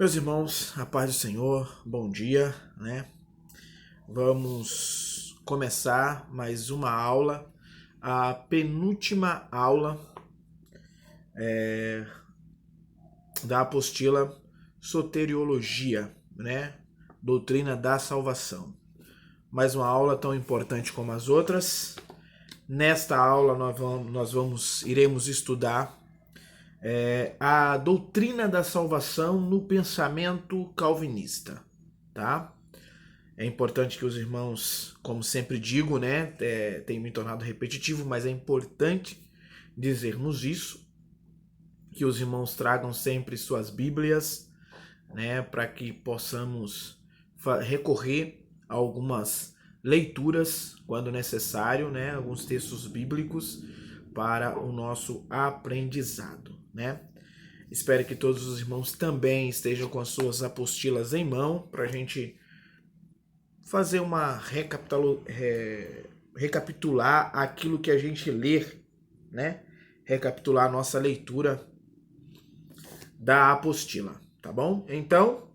Meus irmãos, a paz do Senhor, bom dia, né? Vamos começar mais uma aula, a penúltima aula da apostila Soteriologia, né? Doutrina da Salvação. Mais uma aula tão importante como as outras. Nesta aula iremos estudar a doutrina da salvação no pensamento calvinista, tá? É importante que os irmãos, como sempre digo, né, tem me tornado repetitivo, mas é importante dizermos isso, que os irmãos tragam sempre suas Bíblias, né, para que possamos recorrer a algumas leituras quando necessário, né, alguns textos bíblicos para o nosso aprendizado, né? Espero que todos os irmãos também estejam com as suas apostilas em mão para a gente fazer uma recapitular aquilo que a gente lê, né? Recapitular a nossa leitura da apostila, tá bom? Então,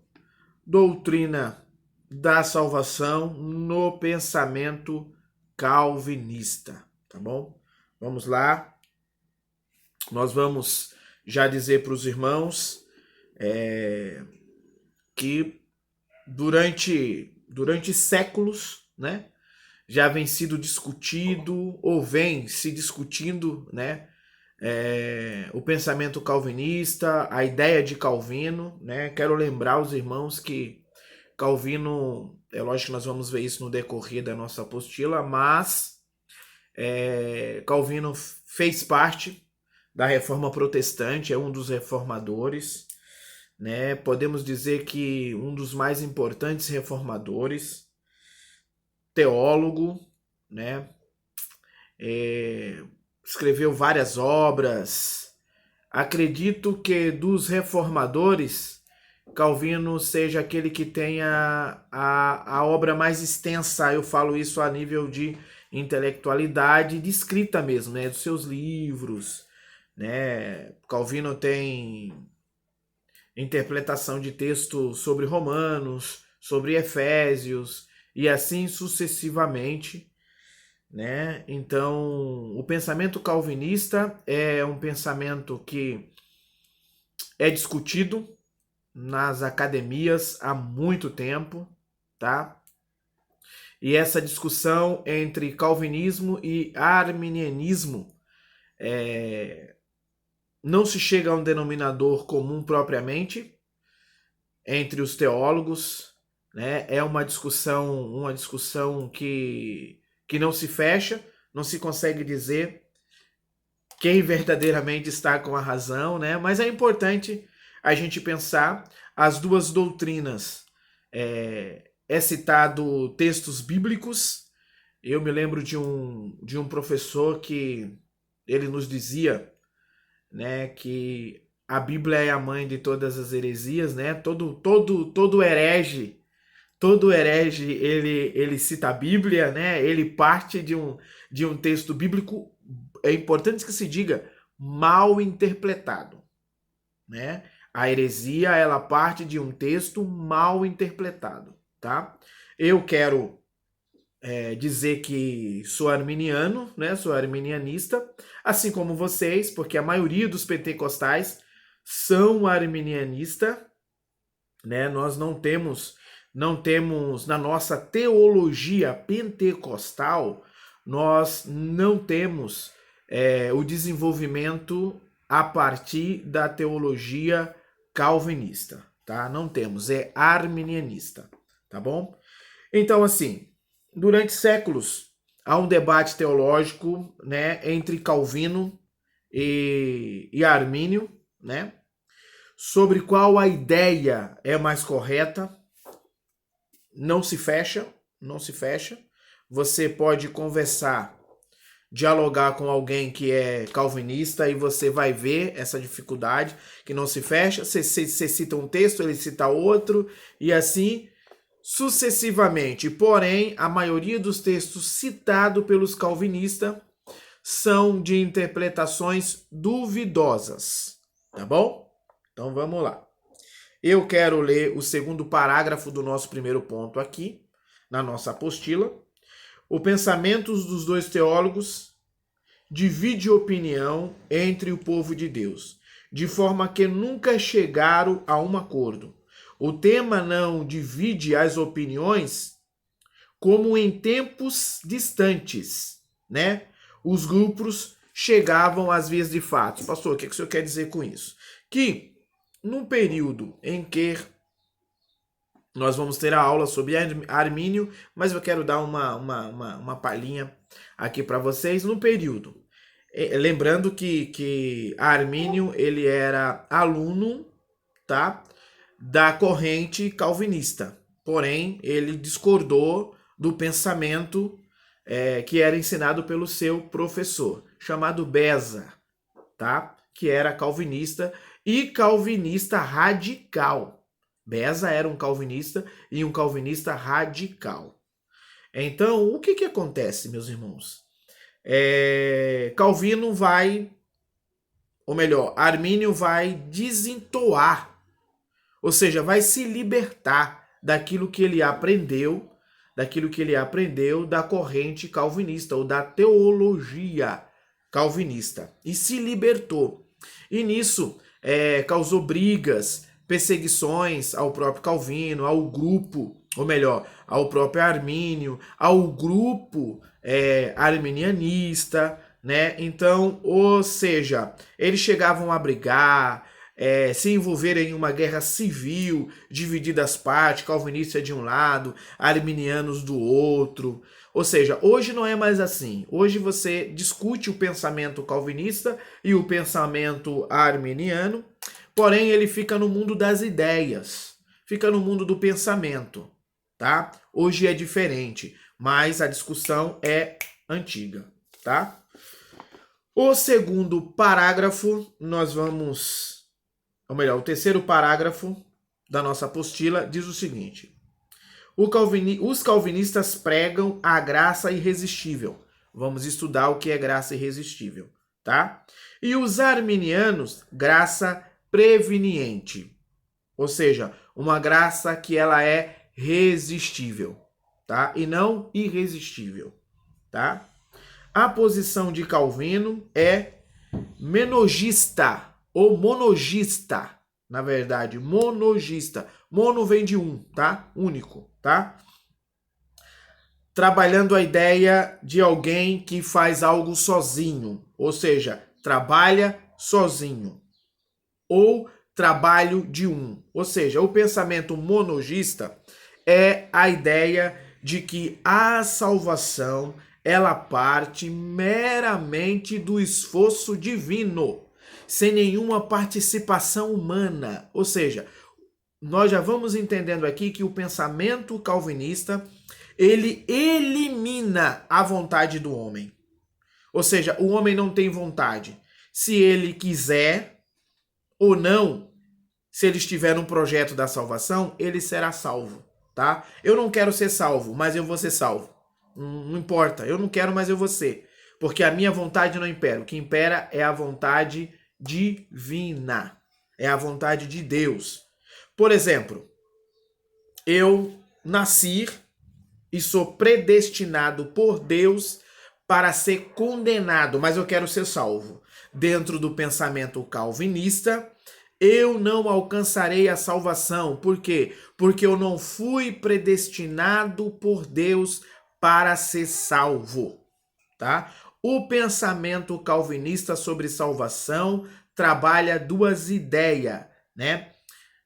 doutrina da salvação no pensamento calvinista, tá bom? Vamos lá. Nós vamos já dizer para os irmãos que durante séculos, né, já vem sido discutido ou vem se discutindo, né, o pensamento calvinista, a ideia de Calvino, né? Quero lembrar os irmãos que Calvino, é lógico que nós vamos ver isso no decorrer da nossa apostila, mas Calvino fez parte da Reforma Protestante, é um dos reformadores, né? Podemos dizer que um dos mais importantes reformadores, teólogo, né? Escreveu várias obras. Acredito que dos reformadores, Calvino seja aquele que tenha a obra mais extensa. Eu falo isso a nível de intelectualidade, de escrita mesmo, né? Dos seus livros, né? Calvino tem interpretação de texto sobre Romanos, sobre Efésios e assim sucessivamente, né? Então, o pensamento calvinista é um pensamento que é discutido nas academias há muito tempo, tá? E essa discussão entre calvinismo e arminianismo não se chega a um denominador comum propriamente entre os teólogos, né? É uma discussão que não se fecha, não se consegue dizer quem verdadeiramente está com a razão, né? Mas é importante a gente pensar as duas doutrinas. É citado textos bíblicos. Eu me lembro de um professor que ele nos dizia, né, que a Bíblia é a mãe de todas as heresias, né? Todo herege, ele cita a Bíblia, né? Ele parte de um texto bíblico, é importante que se diga, mal interpretado, né? A heresia, ela parte de um texto mal interpretado, tá? Eu quero dizer que sou arminiano, né? Sou arminianista, assim como vocês, porque a maioria dos pentecostais são arminianista, né? Nós não temos na nossa teologia pentecostal, nós não temos o desenvolvimento a partir da teologia calvinista, tá? Não temos, é arminianista, tá bom? Então, assim, durante séculos há um debate teológico, né, entre Calvino e Armínio, né, sobre qual a ideia é mais correta. Não se fecha, não se fecha. Você pode conversar, dialogar com alguém que é calvinista e você vai ver essa dificuldade que não se fecha. Você cita um texto, ele cita outro e assim sucessivamente. Porém, a maioria dos textos citados pelos calvinistas são de interpretações duvidosas, tá bom? Então vamos lá. Eu quero ler o segundo parágrafo do nosso primeiro ponto aqui, na nossa apostila. O pensamento dos dois teólogos divide opinião entre o povo de Deus, de forma que nunca chegaram a um acordo. O tema não divide as opiniões como em tempos distantes, né? Os grupos chegavam às vias de fato. Pastor, o que o senhor quer dizer com isso? Que num período em que nós vamos ter a aula sobre Armínio, mas eu quero dar uma palhinha aqui para vocês. No período, lembrando que Armínio ele era aluno, tá, da corrente calvinista, porém ele discordou do pensamento que era ensinado pelo seu professor, chamado Beza, tá, que era calvinista e calvinista radical. Beza era um calvinista e um calvinista radical. Então, o que acontece, meus irmãos? Calvino vai, ou melhor, Armínio vai desentoar, ou seja, vai se libertar daquilo que ele aprendeu, da corrente calvinista ou da teologia calvinista, e se libertou. E nisso causou brigas, perseguições ao próprio Calvino, ao grupo, ou melhor, ao próprio Armínio, ao grupo arminianista, né? Então, ou seja, eles chegavam a brigar, se envolverem em uma guerra civil, dividir as partes, calvinistas de um lado, arminianos do outro. Ou seja, hoje não é mais assim. Hoje você discute o pensamento calvinista e o pensamento arminiano, porém ele fica no mundo das ideias, fica no mundo do pensamento, tá? Hoje é diferente, mas a discussão é antiga, tá? O segundo parágrafo, o terceiro parágrafo da nossa apostila diz o seguinte: os calvinistas pregam a graça irresistível. Vamos estudar o que é graça irresistível, tá? E os arminianos, graça preveniente, ou seja, uma graça que ela é resistível, tá? E não irresistível, tá? A posição de Calvino é menogista ou monogista, na verdade, monogista. Mono vem de um, tá? Único, tá? Trabalhando a ideia de alguém que faz algo sozinho, ou seja, trabalha sozinho. Ou trabalho de um. Ou seja, o pensamento monogista é a ideia de que a salvação ela parte meramente do esforço divino, sem nenhuma participação humana. Ou seja, nós já vamos entendendo aqui que o pensamento calvinista ele elimina a vontade do homem. Ou seja, o homem não tem vontade. Se ele quiser ou não, se ele estiver no projeto da salvação, ele será salvo, tá? Eu não quero ser salvo, mas eu vou ser salvo. Não importa, eu não quero, mas eu vou ser. Porque a minha vontade não impera. O que impera é a vontade divina. É a vontade de Deus. Por exemplo, eu nasci e sou predestinado por Deus para ser condenado, mas eu quero ser salvo. Dentro do pensamento calvinista, eu não alcançarei a salvação. Por quê? Porque eu não fui predestinado por Deus para ser salvo, tá? O pensamento calvinista sobre salvação trabalha duas ideias, né?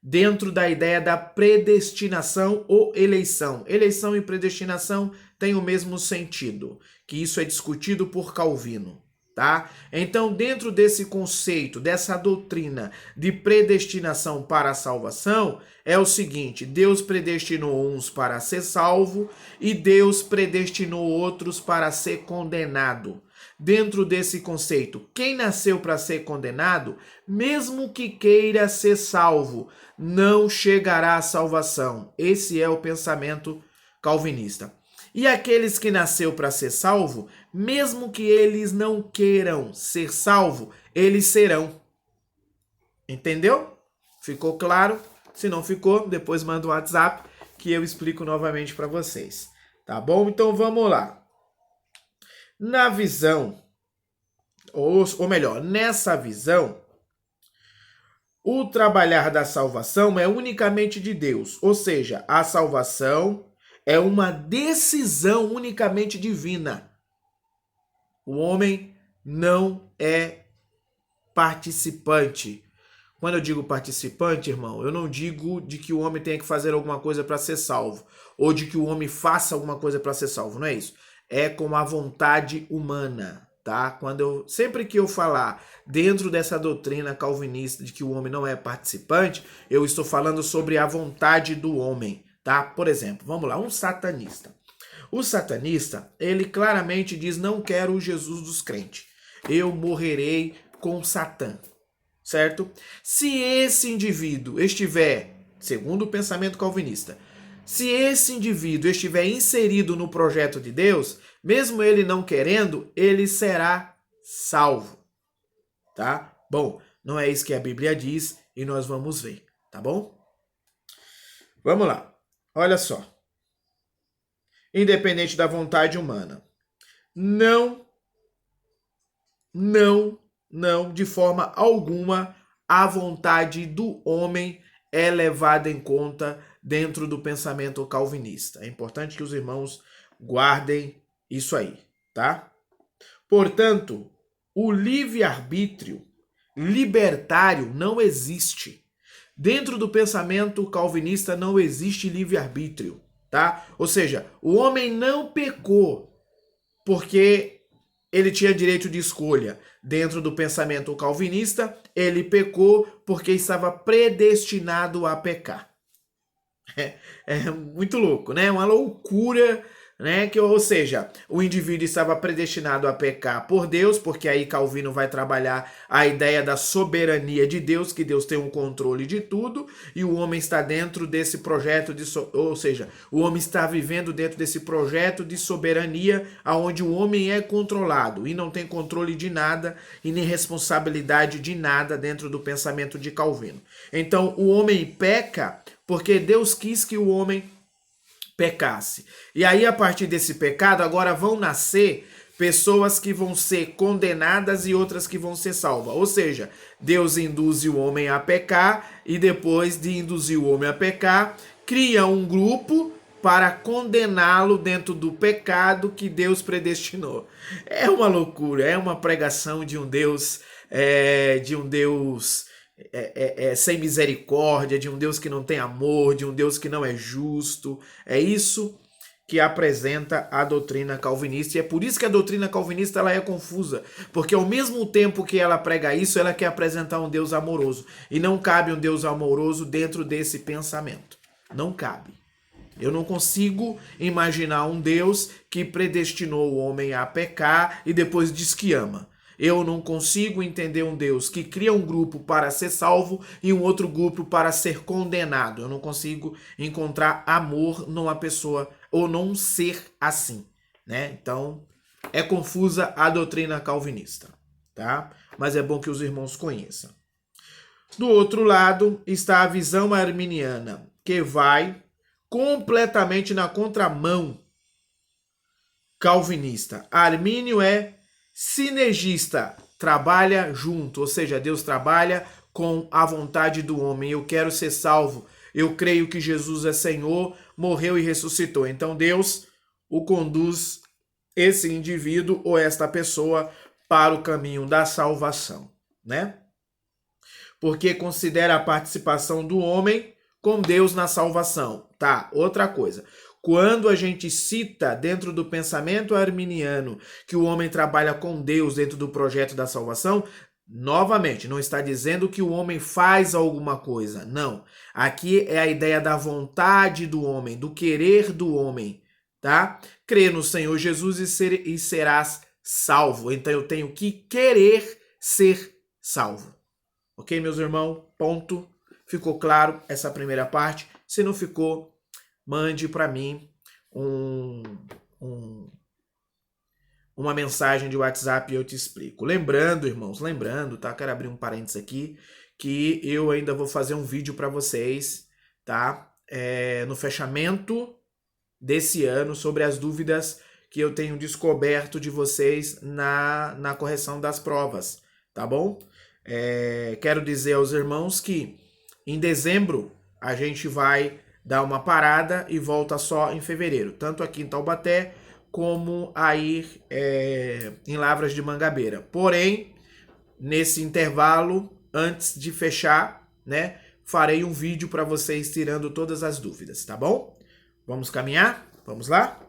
Dentro da ideia da predestinação ou eleição. Eleição e predestinação têm o mesmo sentido, que isso é discutido por Calvino, tá? Então, dentro desse conceito, dessa doutrina de predestinação para a salvação, é o seguinte: Deus predestinou uns para ser salvo e Deus predestinou outros para ser condenado. Dentro desse conceito, quem nasceu para ser condenado, mesmo que queira ser salvo, não chegará à salvação. Esse é o pensamento calvinista. E aqueles que nasceu para ser salvo, mesmo que eles não queiram ser salvo, eles serão. Entendeu? Ficou claro? Se não ficou, depois manda um WhatsApp que eu explico novamente para vocês. Tá bom? Então vamos lá. Na visão, ou melhor, nessa visão, o trabalhar da salvação é unicamente de Deus, ou seja, a salvação é uma decisão unicamente divina. O homem não é participante. Quando eu digo participante, irmão, eu não digo de que o homem tenha que fazer alguma coisa para ser salvo, ou de que o homem faça alguma coisa para ser salvo, não é isso. É com a vontade humana, tá? Sempre que eu falar dentro dessa doutrina calvinista de que o homem não é participante, eu estou falando sobre a vontade do homem, tá? Por exemplo, vamos lá, um satanista. O satanista, ele claramente diz: não quero o Jesus dos crentes. Eu morrerei com Satã. Certo? Se esse indivíduo estiver, segundo o pensamento calvinista, se esse indivíduo estiver inserido no projeto de Deus, mesmo ele não querendo, ele será salvo. Tá? Bom, não é isso que a Bíblia diz e nós vamos ver, tá bom? Vamos lá. Olha só. Independente da vontade humana. Não, de forma alguma, a vontade do homem é levada em conta dentro do pensamento calvinista. É importante que os irmãos guardem isso aí, tá? Portanto, o livre-arbítrio libertário não existe. Dentro do pensamento calvinista não existe livre-arbítrio, tá? Ou seja, o homem não pecou porque ele tinha direito de escolha. Dentro do pensamento calvinista, ele pecou porque estava predestinado a pecar. É muito louco, né? Uma loucura, né? Ou seja, o indivíduo estava predestinado a pecar por Deus, porque aí Calvino vai trabalhar a ideia da soberania de Deus, que Deus tem um controle de tudo, e o homem está dentro desse projeto ou seja, o homem está vivendo dentro desse projeto de soberania, onde o homem é controlado e não tem controle de nada e nem responsabilidade de nada dentro do pensamento de Calvino. Então, o homem peca porque Deus quis que o homem pecasse. E aí, a partir desse pecado, agora vão nascer pessoas que vão ser condenadas e outras que vão ser salvas. Ou seja, Deus induz o homem a pecar e depois de induzir o homem a pecar, cria um grupo para condená-lo dentro do pecado que Deus predestinou. É uma loucura, é uma pregação de um Deus, sem misericórdia, de um Deus que não tem amor, de um Deus que não é justo. É isso que apresenta a doutrina calvinista, e é por isso que a doutrina calvinista ela é confusa, porque ao mesmo tempo que ela prega isso, ela quer apresentar um Deus amoroso, e não cabe um Deus amoroso dentro desse pensamento. Não cabe. Eu não consigo imaginar um Deus que predestinou o homem a pecar e depois diz que ama. Eu não consigo entender um Deus que cria um grupo para ser salvo e um outro grupo para ser condenado. Eu não consigo encontrar amor numa pessoa ou num ser assim, né? Então, é confusa a doutrina calvinista, tá? Mas é bom que os irmãos conheçam. Do outro lado está a visão arminiana, que vai completamente na contramão calvinista. Armínio é sinergista, trabalha junto, ou seja, Deus trabalha com a vontade do homem. Eu quero ser salvo, eu creio que Jesus é Senhor, morreu e ressuscitou. Então Deus o conduz, esse indivíduo ou esta pessoa, para o caminho da salvação, né? Porque considera a participação do homem com Deus na salvação. Tá, outra coisa. Quando a gente cita dentro do pensamento arminiano que o homem trabalha com Deus dentro do projeto da salvação, novamente, não está dizendo que o homem faz alguma coisa. Não. Aqui é a ideia da vontade do homem, do querer do homem, tá? Crê no Senhor Jesus e serás salvo. Então eu tenho que querer ser salvo. Ok, meus irmãos? Ponto. Ficou claro essa primeira parte? Se não ficou, mande para mim uma mensagem de WhatsApp e eu te explico. Lembrando, irmãos, tá? Quero abrir um parênteses aqui, que eu ainda vou fazer um vídeo para vocês, tá? No fechamento desse ano, sobre as dúvidas que eu tenho descoberto de vocês na correção das provas, tá bom? Quero dizer aos irmãos que em dezembro a gente vai dar uma parada e volta só em fevereiro, tanto aqui em Taubaté como aí em Lavras de Mangabeira. Porém, nesse intervalo, antes de fechar, né, farei um vídeo para vocês tirando todas as dúvidas, tá bom? Vamos caminhar? Vamos lá?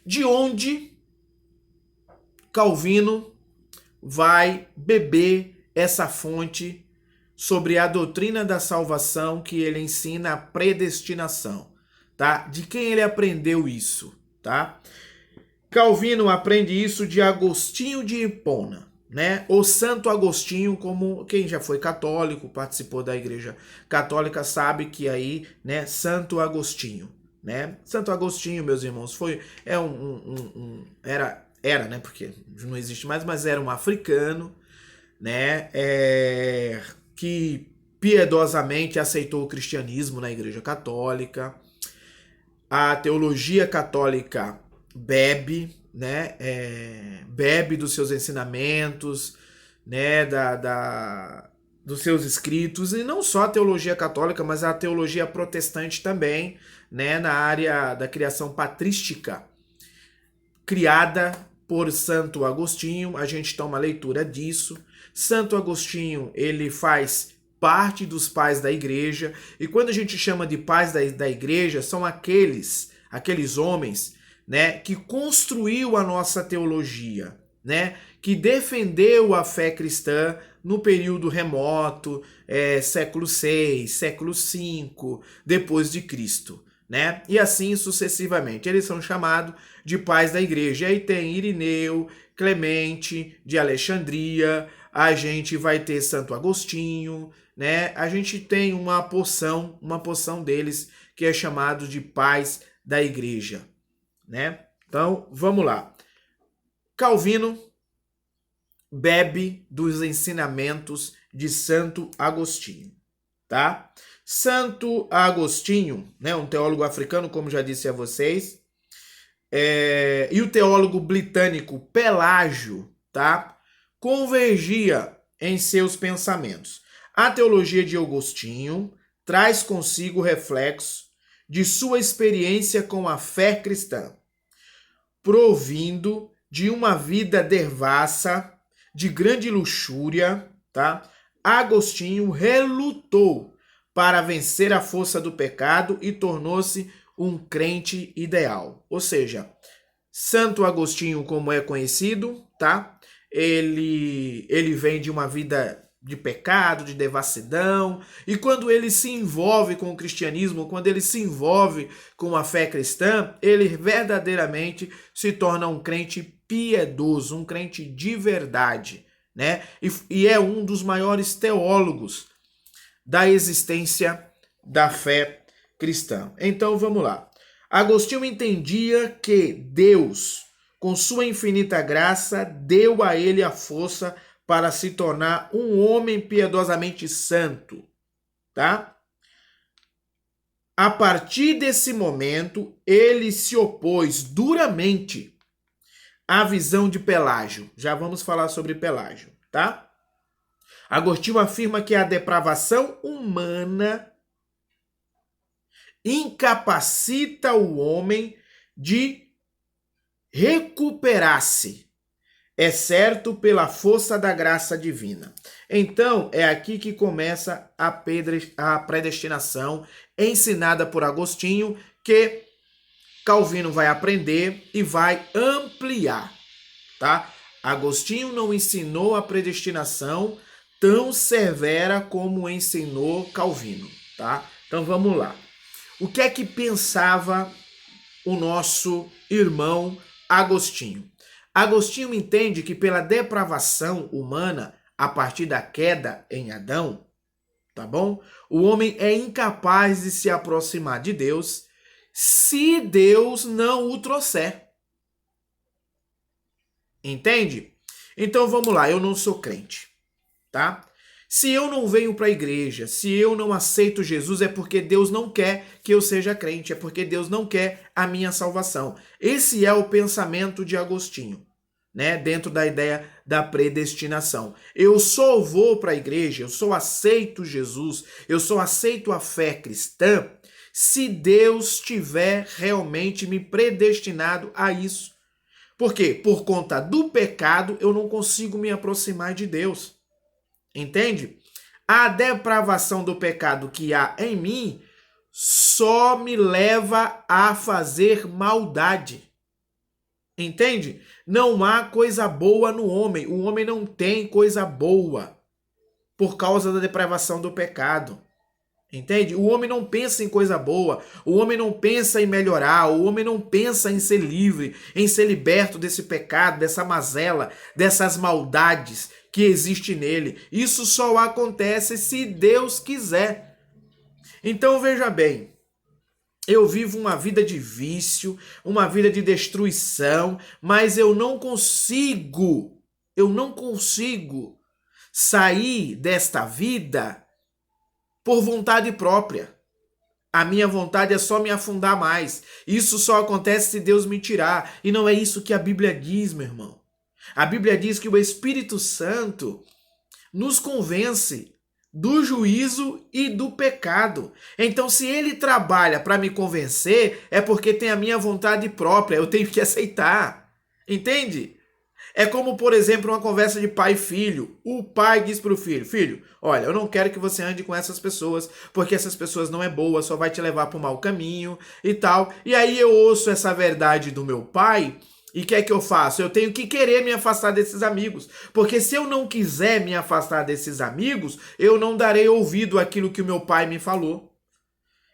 De onde Calvino vai beber essa fonte sobre a doutrina da salvação que ele ensina a predestinação, tá? De quem ele aprendeu isso, tá? Calvino aprende isso de Agostinho de Hipona, né? O Santo Agostinho, como quem já foi católico, participou da Igreja Católica, sabe que aí, né, Santo Agostinho, né? Santo Agostinho, meus irmãos, era, né? Porque não existe mais, mas era um africano, né? Que piedosamente aceitou o cristianismo na Igreja Católica. A teologia católica bebe, né? Bebe dos seus ensinamentos, né? Dos seus escritos, e não só a teologia católica, mas a teologia protestante também, né? Na área da criação patrística, criada por Santo Agostinho. A gente toma leitura disso. Santo Agostinho, ele faz parte dos pais da igreja, e quando a gente chama de pais da igreja, são aqueles homens, né, que construiu a nossa teologia, né, que defendeu a fé cristã no período remoto, século VI, século V, depois de Cristo, né, e assim sucessivamente. Eles são chamados de pais da igreja. E aí tem Irineu, Clemente de Alexandria, a gente vai ter Santo Agostinho, né? A gente tem uma porção deles que é chamado de pais da igreja, né? Então, vamos lá. Calvino bebe dos ensinamentos de Santo Agostinho, tá? Santo Agostinho, né, um teólogo africano, como já disse a vocês, e o teólogo britânico Pelágio, tá, convergia em seus pensamentos. A teologia de Agostinho traz consigo reflexos de sua experiência com a fé cristã, provindo de uma vida devassa, de grande luxúria, tá? Agostinho relutou para vencer a força do pecado e tornou-se um crente ideal. Ou seja, Santo Agostinho, como é conhecido, tá? Ele vem de uma vida de pecado, de devassidão, e quando ele se envolve com o cristianismo, quando ele se envolve com a fé cristã, ele verdadeiramente se torna um crente piedoso, um crente de verdade, né? E é um dos maiores teólogos da existência da fé cristã. Então vamos lá. Agostinho entendia que Deus, com sua infinita graça, deu a ele a força para se tornar um homem piedosamente santo, tá? A partir desse momento, ele se opôs duramente à visão de Pelágio. Já vamos falar sobre Pelágio, tá? Agostinho afirma que a depravação humana incapacita o homem de recuperar-se, exceto pela força da graça divina. Então, é aqui que começa a predestinação ensinada por Agostinho, que Calvino vai aprender e vai ampliar, tá? Agostinho não ensinou a predestinação tão severa como ensinou Calvino, tá? Então vamos lá. O que é que pensava o nosso irmão Agostinho? Agostinho entende que pela depravação humana, a partir da queda em Adão, tá bom? O homem é incapaz de se aproximar de Deus se Deus não o trouxer. Entende? Então vamos lá, eu não sou crente, tá? Se eu não venho para a igreja, se eu não aceito Jesus, é porque Deus não quer que eu seja crente, é porque Deus não quer a minha salvação. Esse é o pensamento de Agostinho, né? Dentro da ideia da predestinação. Eu só vou para a igreja, eu só aceito Jesus, eu só aceito a fé cristã se Deus tiver realmente me predestinado a isso. Por quê? Por conta do pecado, eu não consigo me aproximar de Deus. Entende? A depravação do pecado que há em mim só me leva a fazer maldade. Entende? Não há coisa boa no homem. O homem não tem coisa boa por causa da depravação do pecado. Entende? O homem não pensa em coisa boa, o homem não pensa em melhorar, o homem não pensa em ser livre, em ser liberto desse pecado, dessa mazela, dessas maldades que existe nele. Isso só acontece se Deus quiser. Então veja bem, eu vivo uma vida de vício, uma vida de destruição, mas eu não consigo sair desta vida por vontade própria. A minha vontade é só me afundar mais. Isso só acontece se Deus me tirar. E não é isso que a Bíblia diz, meu irmão. A Bíblia diz que o Espírito Santo nos convence do juízo e do pecado. Então, se ele trabalha para me convencer, é porque tem a minha vontade própria. Eu tenho que aceitar. Entende? É como, por exemplo, uma conversa de pai e filho. O pai diz para o filho, filho, olha, eu não quero que você ande com essas pessoas, porque essas pessoas não é boa, só vai te levar para o mau caminho e tal. E aí eu ouço essa verdade do meu pai e o que é que eu faço? Eu tenho que querer me afastar desses amigos, porque se eu não quiser me afastar desses amigos, eu não darei ouvido àquilo que o meu pai me falou.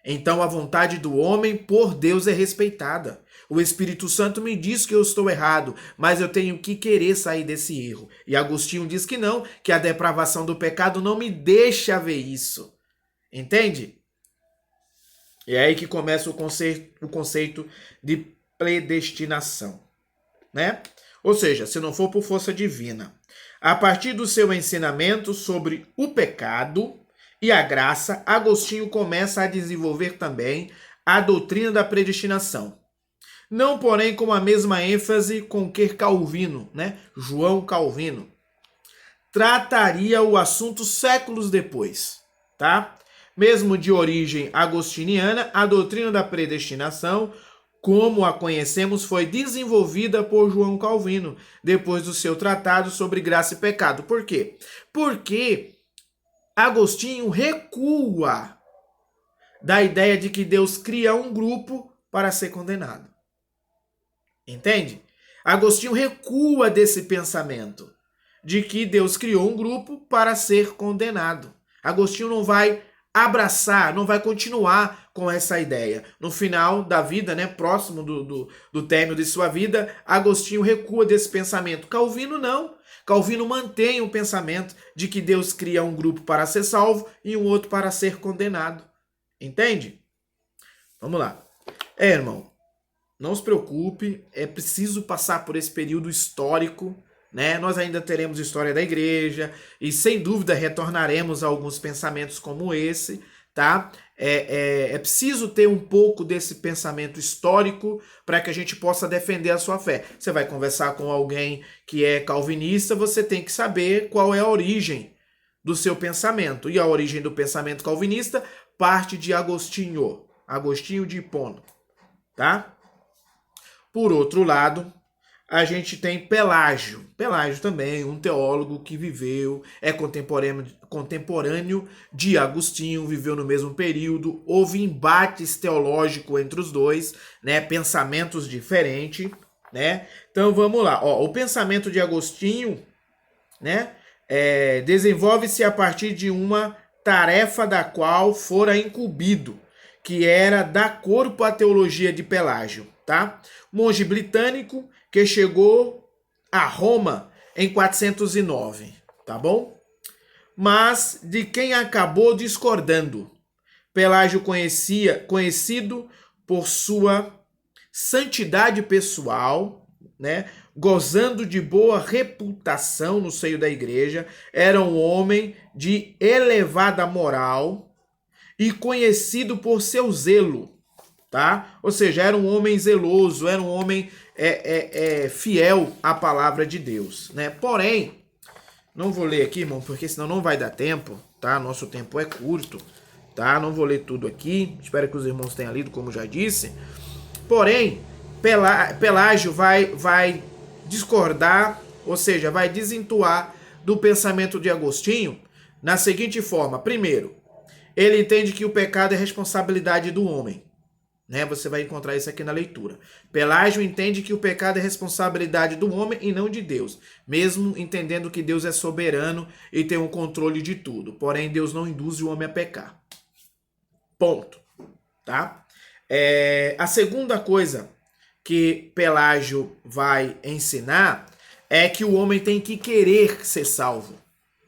Então a vontade do homem por Deus é respeitada. O Espírito Santo me diz que eu estou errado, mas eu tenho que querer sair desse erro. E Agostinho diz que não, que a depravação do pecado não me deixa ver isso. Entende? E é aí que começa o conceito de predestinação, né? Ou seja, se não for por força divina. A partir do seu ensinamento sobre o pecado e a graça, Agostinho começa a desenvolver também a doutrina da predestinação. Não, porém, com a mesma ênfase com que Calvino, né? João Calvino, trataria o assunto séculos depois, tá? Mesmo de origem agostiniana, a doutrina da predestinação, como a conhecemos, foi desenvolvida por João Calvino, depois do seu tratado sobre graça e pecado. Por quê? Porque Agostinho recua da ideia de que Deus cria um grupo para ser condenado. Entende? Agostinho recua desse pensamento de que Deus criou um grupo para ser condenado. Agostinho não vai abraçar, não vai continuar com essa ideia. No final da vida, né, próximo do término de sua vida, Agostinho recua desse pensamento. Calvino não. Calvino mantém o pensamento de que Deus cria um grupo para ser salvo e um outro para ser condenado. Entende? Vamos lá. Irmão, não se preocupe, é preciso passar por esse período histórico, né? Nós ainda teremos história da igreja e sem dúvida retornaremos a alguns pensamentos como esse, tá? É preciso ter um pouco desse pensamento histórico para que a gente possa defender a sua fé. Você vai conversar com alguém que é calvinista, você tem que saber qual é a origem do seu pensamento. E a origem do pensamento calvinista parte de Agostinho de Hipona, tá? Por outro lado, a gente tem Pelágio. Pelágio também, um teólogo que viveu, é contemporâneo de Agostinho, viveu no mesmo período. Houve embates teológicos entre os dois, né? Pensamentos diferentes, né? Então vamos lá. Ó, o pensamento de Agostinho, né? Desenvolve-se a partir de uma tarefa da qual fora incumbido, que era dar corpo à teologia de Pelágio, tá? Monge britânico que chegou a Roma em 409, tá bom? Mas de quem acabou discordando. Pelágio conhecido por sua santidade pessoal, né? gozando de boa reputação no seio da igreja, era um homem de elevada moral e conhecido por seu zelo, tá? Ou seja, era um homem zeloso, era um homem fiel à palavra de Deus, né? Porém, não vou ler aqui, irmão, porque senão não vai dar tempo, tá? Nosso tempo é curto, tá? Não vou ler tudo aqui, espero que os irmãos tenham lido, como já disse. Porém, Pelágio vai discordar, ou seja, vai desentoar do pensamento de Agostinho na seguinte forma. Primeiro, ele entende que o pecado é responsabilidade do homem, né? Você vai encontrar isso aqui na leitura. Pelágio entende que o pecado é responsabilidade do homem e não de Deus, mesmo entendendo que Deus é soberano e tem o controle de tudo. Porém, Deus não induz o homem a pecar. Ponto. Tá? A segunda coisa que Pelágio vai ensinar é que o homem tem que querer ser salvo,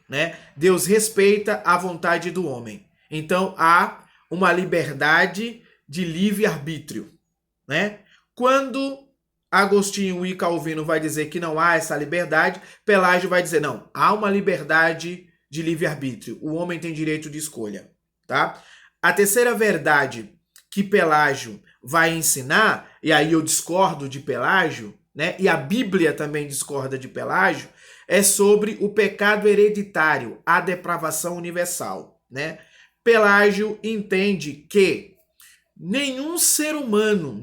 né? Deus respeita a vontade do homem. Então há uma liberdade de livre-arbítrio, né? Quando Agostinho e Calvino vai dizer que não há essa liberdade, Pelágio vai dizer não, há uma liberdade de livre-arbítrio. O homem tem direito de escolha, tá? A terceira verdade que Pelágio vai ensinar, e aí eu discordo de Pelágio, né? E a Bíblia também discorda de Pelágio, é sobre o pecado hereditário, a depravação universal, né? Pelágio entende que nenhum ser humano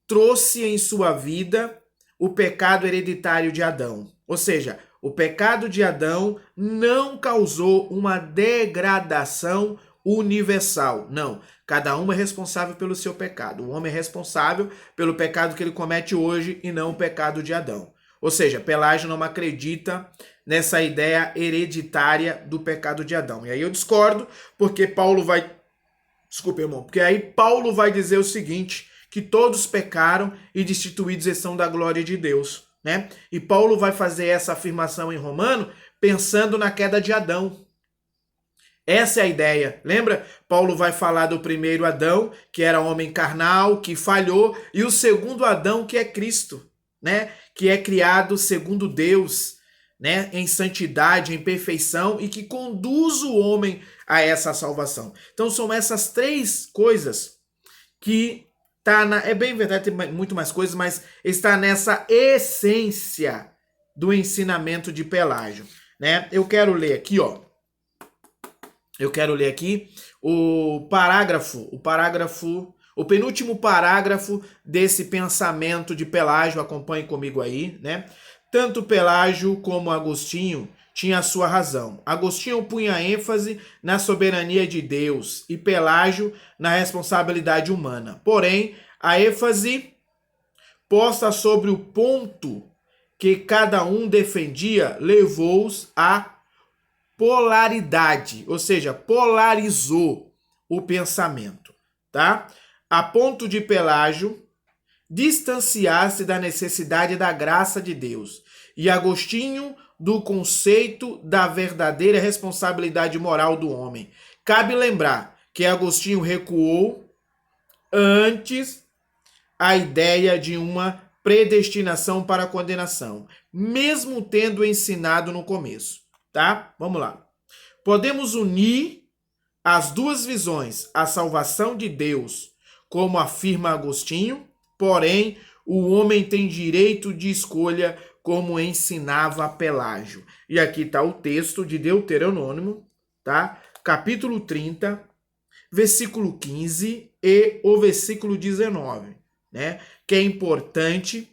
trouxe em sua vida o pecado hereditário de Adão. Ou seja, o pecado de Adão não causou uma degradação universal. Não. Cada um é responsável pelo seu pecado. O homem é responsável pelo pecado que ele comete hoje e não o pecado de Adão. Ou seja, Pelágio não acredita nessa ideia hereditária do pecado de Adão. E aí eu discordo, porque Paulo vai... Desculpa, irmão. Porque aí Paulo vai dizer o seguinte, que todos pecaram e destituídos estão da glória de Deus, né? E Paulo vai fazer essa afirmação em Romano pensando na queda de Adão. Essa é a ideia. Lembra? Paulo vai falar do primeiro Adão, que era homem carnal, que falhou, e o segundo Adão, que é Cristo, né? Que é criado segundo Deus, né? Em santidade, em perfeição, e que conduz o homem a essa salvação. Então são essas três coisas que é bem verdade, tem muito mais coisas, mas está nessa essência do ensinamento de Pelágio, né? Eu quero ler aqui, ó. Eu quero ler aqui o penúltimo parágrafo desse pensamento de Pelágio. Acompanhe comigo aí, né? Tanto Pelágio como Agostinho tinha a sua razão. Agostinho punha ênfase na soberania de Deus e Pelágio na responsabilidade humana. Porém, a ênfase posta sobre o ponto que cada um defendia levou-os a polaridade, ou seja, polarizou o pensamento, tá? A ponto de Pelágio distanciar-se da necessidade da graça de Deus e Agostinho do conceito da verdadeira responsabilidade moral do homem. Cabe lembrar que Agostinho recuou antes a ideia de uma predestinação para a condenação, mesmo tendo ensinado no começo, tá? Vamos lá. Podemos unir as duas visões, a salvação de Deus, como afirma Agostinho, porém, o homem tem direito de escolha, como ensinava Pelágio. E aqui está o texto de Deuteronômio, tá? Capítulo 30, versículo 15 e o versículo 19, né? Que é importante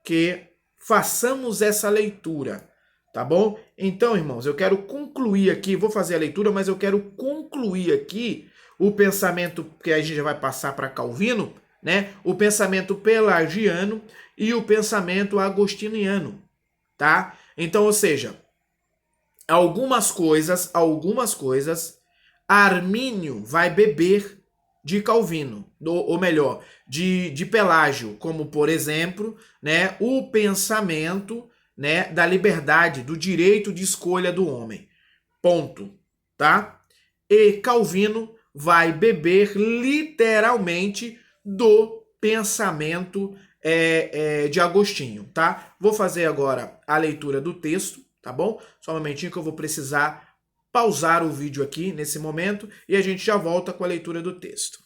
que façamos essa leitura, tá bom? Então, irmãos, eu quero concluir aqui, vou fazer a leitura, mas eu quero concluir aqui o pensamento que a gente já vai passar para Calvino, né? O pensamento pelagiano e o pensamento agostiniano, tá? Então, ou seja, algumas coisas, Armínio vai beber de Calvino, ou melhor, de Pelágio, como, por exemplo, né, o pensamento, né, da liberdade, do direito de escolha do homem. Ponto, tá? E Calvino vai beber literalmente do pensamento de Agostinho, tá? Vou fazer agora a leitura do texto, tá bom? Só um momentinho que eu vou precisar pausar o vídeo aqui nesse momento e a gente já volta com a leitura do texto.